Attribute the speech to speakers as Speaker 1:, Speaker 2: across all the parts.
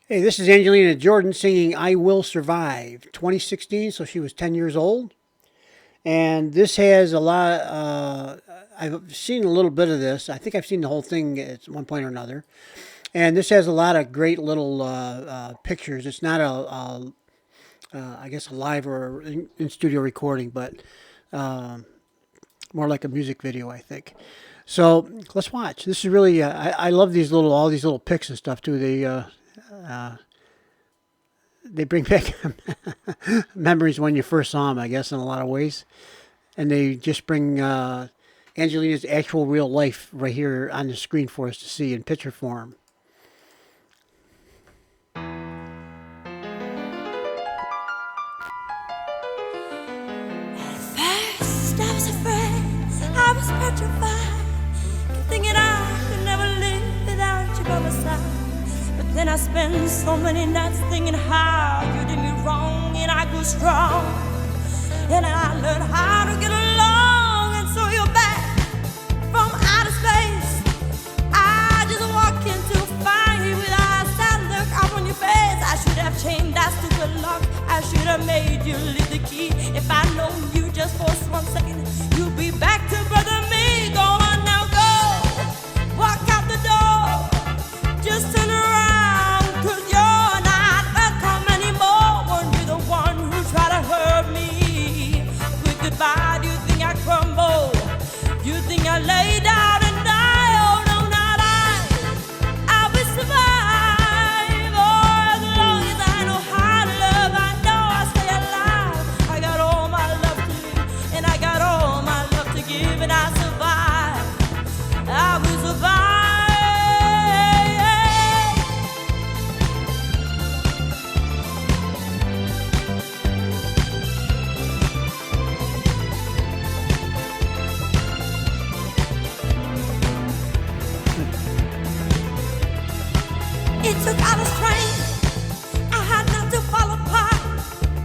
Speaker 1: Hey, this is Angelina Jordan singing I Will Survive, 2016, so she was 10 years old. And this has a lot, I've seen a little bit of this. I think I've seen the whole thing at one point or another. And this has a lot of great little pictures. It's not I guess, a live or in studio recording, but more like a music video, I think. So let's watch. This is really, I love all these little pics and stuff too. They bring back memories when you first saw them, I guess, in a lot of ways. And they just bring Angelina's actual real life right here on the screen for us to see in picture form.
Speaker 2: First I was afraid, I was petrified, thinking I could never live without you by my side. But then I spent so many nights thinking how you did me wrong, and I grew strong, and I learned how to get along. And so you're back from outer space. I just walk into find you with a sad look up on your face. I should have changed that stupid lock. I should have made you leave the key. If I'd known you just for 1 second, you'd be back to brother me. Go on now, go. Walk out the door. Just turn around, 'cause you're not welcome anymore. Won't be the one who tried to hurt me. With goodbye, do you think I crumble? You think I lay down and die? Oh no, not I will survive. Oh, as long as I know how to love, I know I'll stay alive. I got all my love to live, and I got all my love to give, and I survive. I will survive. It took all the strength I had not to fall apart.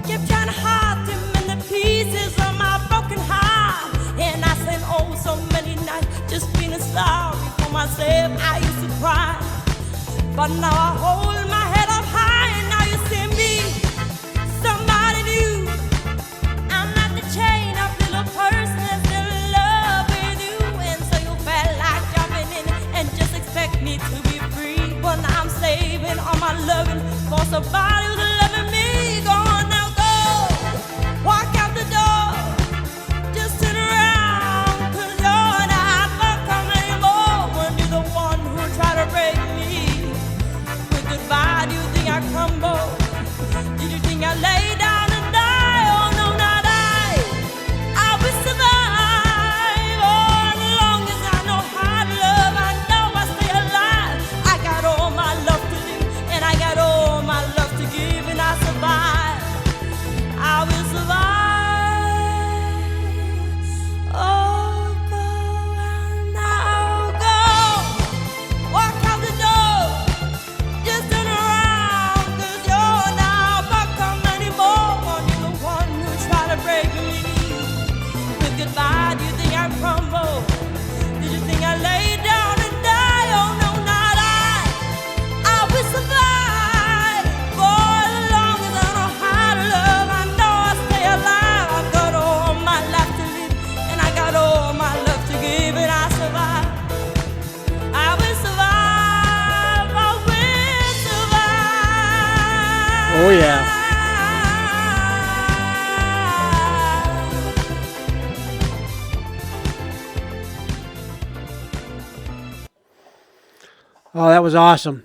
Speaker 2: Kept trying to hide to mend the pieces of my broken heart. And I spent oh so many nights just feeling sorry for myself. I used to cry, but now I hold my head up high, and now you see me, somebody new. I'm not the chain up little person that's still in love with you. And so you felt like jumping in and just expect me to be free. But now I'm saving all my loving for somebody who's loving me. Go on now, go. Walk out the door. Just turn around, 'cause you're not welcome anymore. When you're the one who tried to break me. With goodbye, do you think I crumble? Did you think I lay down and die? Oh no, not I will survive. Oh, as long as I know how to love, I know I stay alive. I got all my love to live, and I got all my love to give, and I survive. I will survive. Oh, go out now, go. Walk out the door. Just turn around, 'cause you're not welcome anymore. When you're the one who tried to break me. With goodbye, do you think I crumble? Did you think I lay down and die? Oh no, not I will survive. For as long as I know how to love, I know I'll stay alive. I've got all my life to live, and I got all my love to give, and I survive. I will survive. I will survive.
Speaker 1: Oh, yeah. Oh, that was awesome.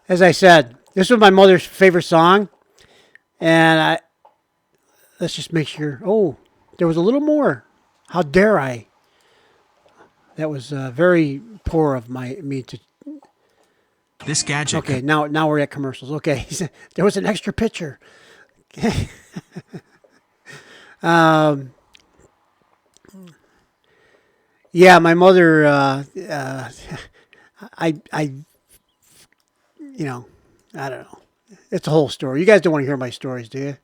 Speaker 1: As I said, this was my mother's favorite song, and let's just make sure. Oh, there was a little more. How dare I? That was very poor of me to.
Speaker 3: This gadget.
Speaker 1: Okay, now we're at commercials. Okay, there was an extra picture. Yeah, my mother. I I don't know. It's a whole story. You guys don't want to hear my stories, do you?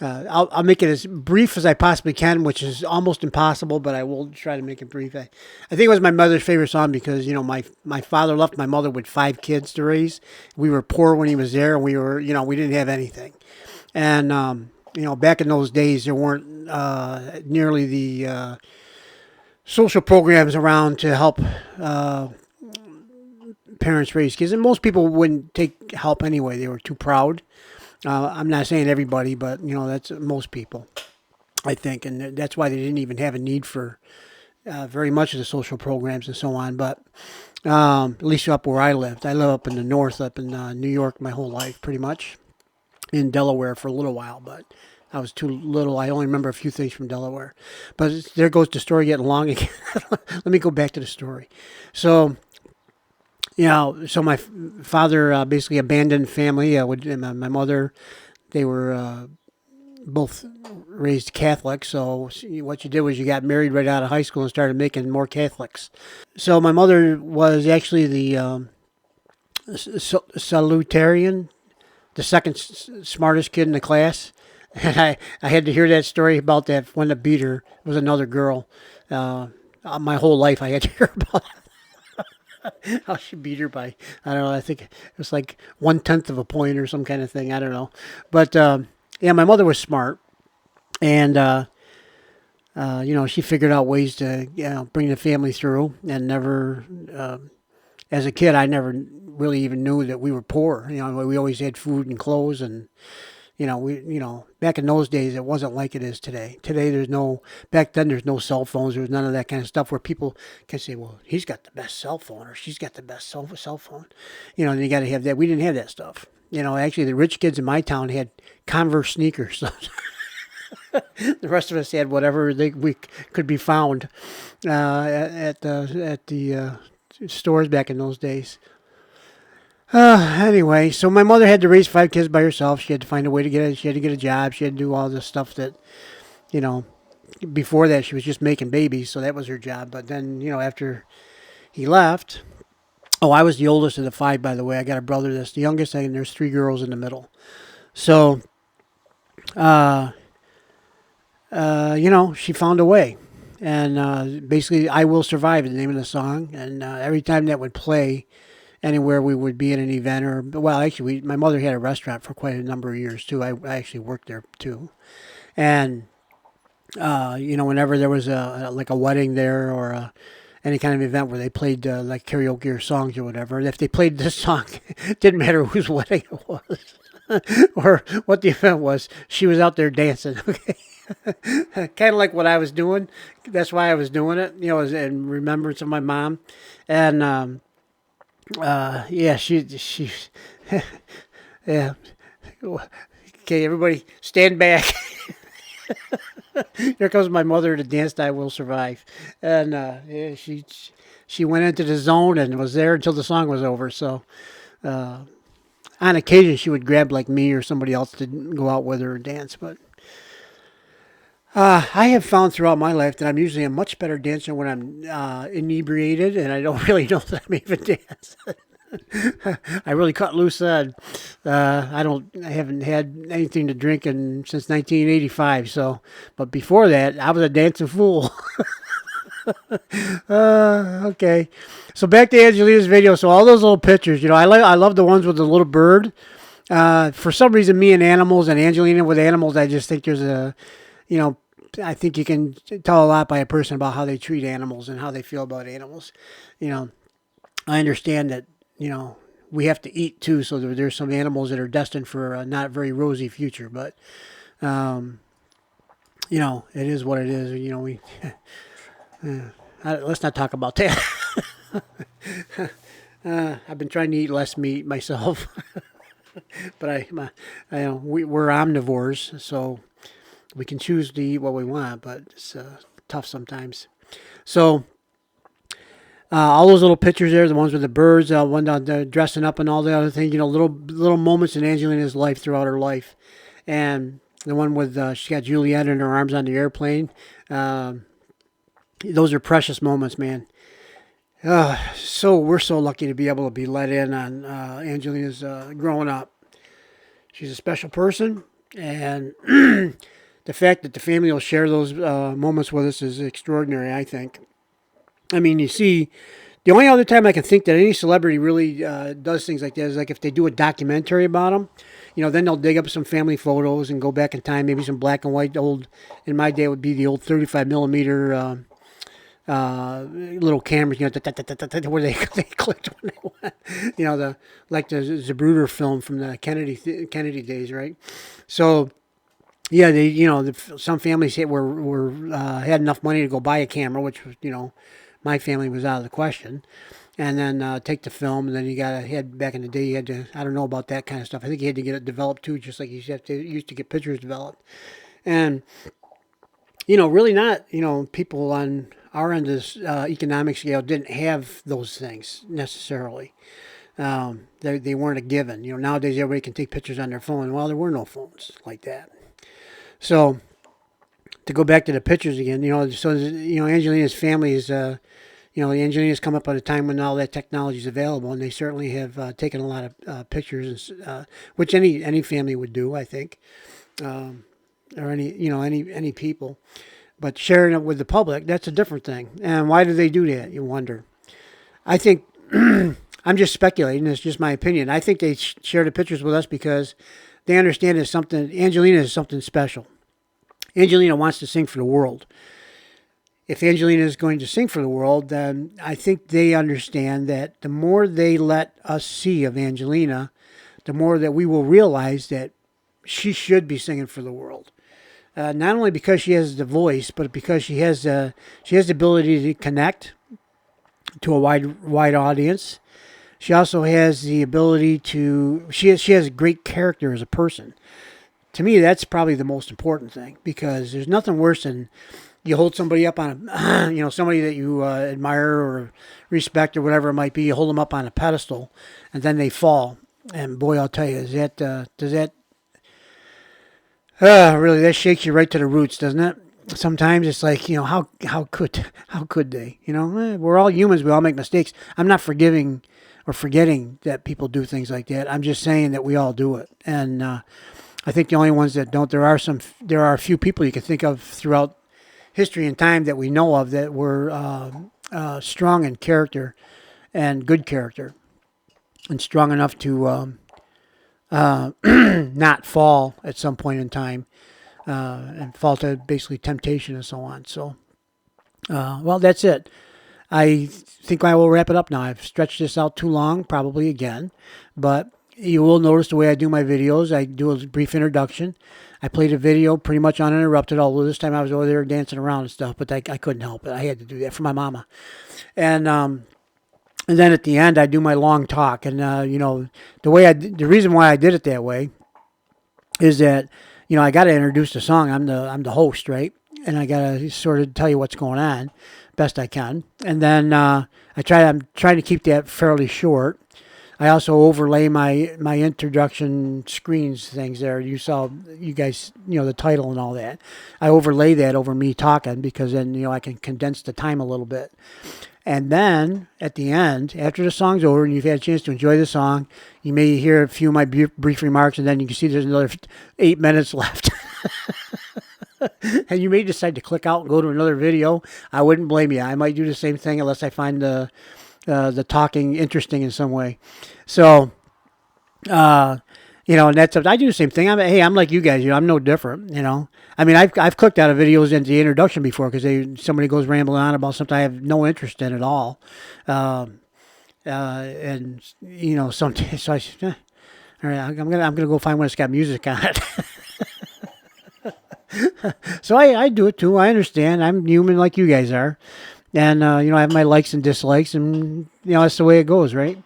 Speaker 1: I'll make it as brief as I possibly can, which is almost impossible, but I will try to make it brief. I think it was my mother's favorite song because, my father left my mother with 5 kids to raise. We were poor when he was there, and we didn't have anything. And, back in those days, there weren't nearly the social programs around to help parents raise kids. And most people wouldn't take help anyway. They were too proud. I'm not saying everybody, but, that's most people, I think. And that's why they didn't even have a need for very much of the social programs and so on. But at least up where I lived. I live up in the north, up in New York my whole life, pretty much. In Delaware for a little while, but I was too little. I only remember a few things from Delaware. But there goes the story getting long again. Let me go back to the story. So... so my father basically abandoned family. My mother, they were both raised Catholic. So what you did was you got married right out of high school and started making more Catholics. So my mother was actually the salutarian, the second smartest kid in the class. And I had to hear that story about that one that beat her. It was another girl. My whole life I had to hear about it. How she beat her by, I don't know, I think it was like 1/10 of a point or some kind of thing. I don't know. But, my mother was smart. And, she figured out ways to, bring the family through. And never, as a kid, I never really even knew that we were poor. We always had food and clothes and, back in those days, it wasn't like it is today. Today, back then, there's no cell phones. There's none of that kind of stuff where people can say, well, he's got the best cell phone or she's got the best cell phone. And you got to have that. We didn't have that stuff. Actually, the rich kids in my town had Converse sneakers. The rest of us had whatever we could be found at the stores back in those days. Anyway, so my mother had to raise 5 kids by herself. She had to find a way to she had to get a job. She had to do all this stuff that, before that she was just making babies. So that was her job. But then, after he left, I was the oldest of the 5, by the way. I got a brother that's the youngest, and there's 3 girls in the middle. So, she found a way. And basically, I Will Survive is the name of the song. And every time that would play, anywhere we would be at an event actually my mother had a restaurant for quite a number of years too. I actually worked there too. And, whenever there was a wedding there or any kind of event where they played like karaoke or songs or whatever, and if they played this song, it didn't matter whose wedding it was or what the event was, she was out there dancing. Okay. Kind of like what I was doing. That's why I was doing it, in remembrance of my mom. And, she, yeah. Okay, everybody stand back. Here comes my mother to dance I Will Survive. And, she went into the zone and was there until the song was over. So, on occasion she would grab like me or somebody else to go out with her and dance. But, I have found throughout my life that I'm usually a much better dancer when I'm inebriated and I don't really know that I'm even dancing. I really cut loose then. I haven't had anything to drink since 1985. So, but before that, I was a dancing fool. Okay. So back to Angelina's video. So all those little pictures, I love the ones with the little bird. For some reason, me and animals and Angelina with animals, I just think there's I think you can tell a lot by a person about how they treat animals and how they feel about animals. I understand that, we have to eat too, so there's some animals that are destined for a not very rosy future, but, it is what it is. Let's not talk about that. I've been trying to eat less meat myself, but we're omnivores, so we can choose to eat what we want, but it's tough sometimes. So all those little pictures there, the ones with the birds, one down there dressing up and all the other things, little moments in Angelina's life throughout her life. And the one with she got Juliet in her arms on the airplane. Those are precious moments, man. So we're so lucky to be able to be let in on Angelina's growing up. She's a special person. And the fact that the family will share those moments with us is extraordinary, I think. I mean, you see, the only other time I can think that any celebrity really does things like that is like if they do a documentary about them. Then they'll dig up some family photos and go back in time, maybe some black and white old. In my day, it would be the old 35 millimeter little cameras. Where they clicked when they went. Like the Zapruder film from the Kennedy days, right? So. Yeah, some families had enough money to go buy a camera, which was, my family was out of the question, and then take the film, and then you had back in the day, you had to, I don't know about that kind of stuff. I think you had to get it developed too, just like you used to get pictures developed, and really not, people on our end of this economic scale didn't have those things necessarily. They weren't a given. Nowadays everybody can take pictures on their phone. Well, there were no phones like that. So, to go back to the pictures again, Angelina's family is, Angelina's come up at a time when all that technology is available, and they certainly have taken a lot of pictures, which any family would do, I think, or any people. But sharing it with the public, that's a different thing. And why do they do that? You wonder. I think I'm just speculating. It's just my opinion. I think they share the pictures with us because they understand Angelina is something special. Angelina wants to sing for the world. If Angelina is going to sing for the world, then I think they understand that the more they let us see of Angelina, the more that we will realize that she should be singing for the world. Not only because she has the voice, but because she has the ability to connect to a wide audience. She also has the ability to, she has a great character as a person. To me, that's probably the most important thing, because there's nothing worse than you hold somebody up on somebody that you admire or respect or whatever it might be. You hold them up on a pedestal and then they fall. And boy, I'll tell you, really, that shakes you right to the roots, doesn't it? Sometimes it's like, how could they? We're all humans. We all make mistakes. I'm not forgiving or forgetting that people do things like that. I'm just saying that we all do it. And I think the only ones that don't, there are a few people you can think of throughout history and time that we know of that were strong in character and good character and strong enough to not fall at some point in time and fall to basically temptation and so on. So, well, that's it. I think I will wrap it up now. I've stretched this out too long, probably again, but you will notice the way I do my videos. I do a brief introduction. I played a video pretty much uninterrupted, although this time I was over there dancing around and stuff, but I couldn't help it. I had to do that for my mama. And then at the end, I do my long talk. And, the reason why I did it that way is that, I got to introduce the song. I'm the host, right? And I got to sort of tell you what's going on best I can. And then I'm trying to keep that fairly short. I also overlay my introduction screens things there. You saw, you guys, the title and all that. I overlay that over me talking because then, I can condense the time a little bit. And then at the end, after the song's over and you've had a chance to enjoy the song, you may hear a few of my brief remarks, and then you can see there's another 8 minutes left. And you may decide to click out and go to another video. I wouldn't blame you. I might do the same thing unless I find the talking interesting in some way. So, and that's, I do the same thing. I'm like you guys, I'm no different, I mean, I've clicked out of videos into the introduction before because somebody goes rambling on about something I have no interest in at all. And, sometimes, so all right, I'm going to go find one that's got music on it. So I do it too. I understand. I'm human like you guys are. And, I have my likes and dislikes, and, that's the way it goes, right?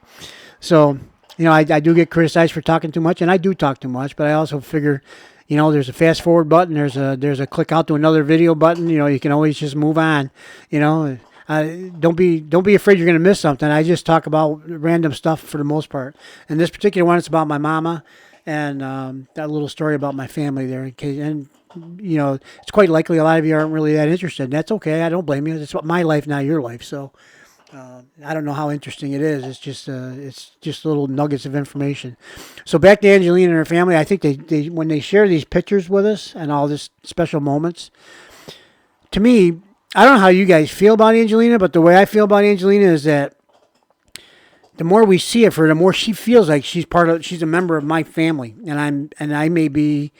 Speaker 1: So, I do get criticized for talking too much, and I do talk too much, but I also figure, there's a fast forward button, there's a click out to another video button, you can always just move on, don't be afraid you're going to miss something. I just talk about random stuff for the most part. And this particular one, it's about my mama, and that little story about my family there. And, it's quite likely a lot of you aren't really that interested. And that's okay. I don't blame you. It's my life, not your life. So I don't know how interesting it is. It's just little nuggets of information. So back to Angelina and her family. I think they when they share these pictures with us and all this special moments, to me, I don't know how you guys feel about Angelina, but the way I feel about Angelina is that the more we see of her, the more she feels like she's a member of my family, and I may be,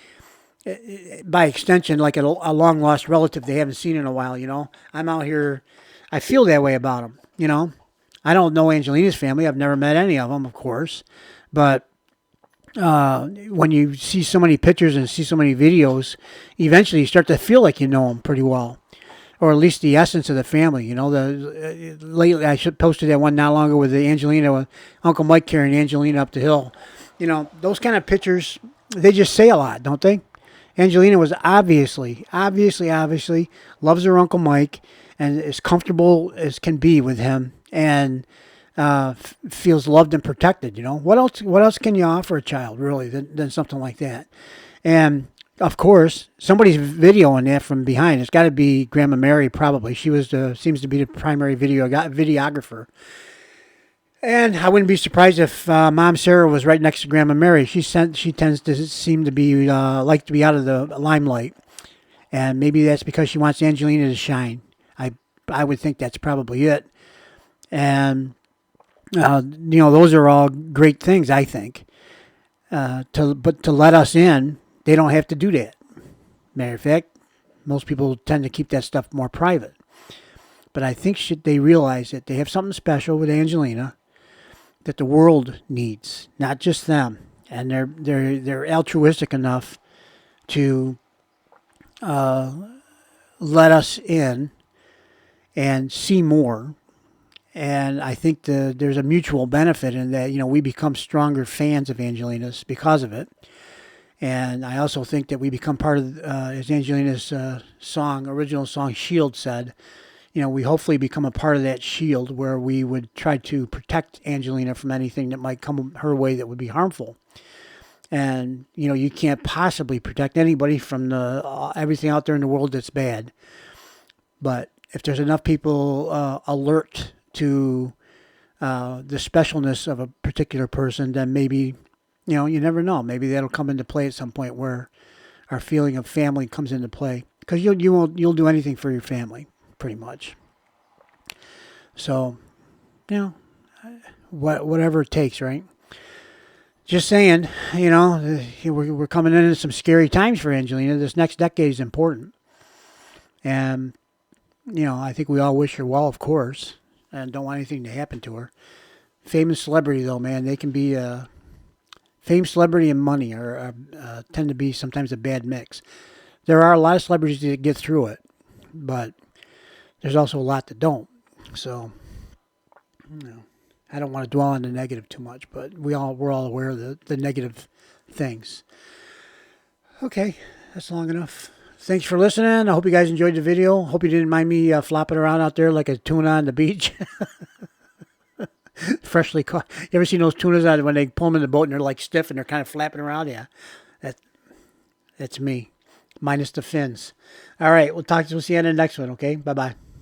Speaker 1: by extension, like a long lost relative they haven't seen in a while. I'm out here, I feel that way about them. I don't know Angelina's family. I've never met any of them, of course, but when you see so many pictures and see so many videos, eventually you start to feel like you know them pretty well. Or at least the essence of the family, lately I posted that one not long ago with the Angelina, with Uncle Mike carrying Angelina up the hill. Those kind of pictures, they just say a lot, don't they? Angelina was obviously loves her Uncle Mike and as comfortable as can be with him, and feels loved and protected. What else can you offer a child really than something like that? And of course, somebody's videoing that from behind. It's got to be Grandma Mary, probably. She seems to be the primary videographer. And I wouldn't be surprised if Mom Sarah was right next to Grandma Mary. She tends to seem to be like to be out of the limelight, and maybe that's because she wants Angelina to shine. I would think that's probably it. And those are all great things, I think. But to let us in, they don't have to do that. Matter of fact, most people tend to keep that stuff more private. But I think they realize that they have something special with Angelina that the world needs, not just them. And they're altruistic enough to let us in and see more. And I think there's a mutual benefit in that, we become stronger fans of Angelina's because of it. And I also think that we become part of, as Angelina's original song, Shield said, we hopefully become a part of that shield where we would try to protect Angelina from anything that might come her way that would be harmful. And, you can't possibly protect anybody from everything out there in the world that's bad. But if there's enough people alert to the specialness of a particular person, then maybe, you never know. Maybe that'll come into play at some point where our feeling of family comes into play. Because you'll do anything for your family, pretty much. So, whatever it takes, right? Just saying, we're coming into some scary times for Angelina. This next decade is important. And, I think we all wish her well, of course, and don't want anything to happen to her. Fame and celebrity, though, man, they can be... Fame, celebrity, and money tend to be sometimes a bad mix. There are a lot of celebrities that get through it, but there's also a lot that don't. So, I don't want to dwell on the negative too much, but we're all aware of the negative things. Okay, that's long enough. Thanks for listening. I hope you guys enjoyed the video. Hope you didn't mind me flopping around out there like a tuna on the beach. Freshly caught. You ever seen those tunas out when they pull them in the boat and they're like stiff and they're kind of flapping around? Yeah, that's me, minus the fins. All right, we'll see you on the next one. Okay, bye bye.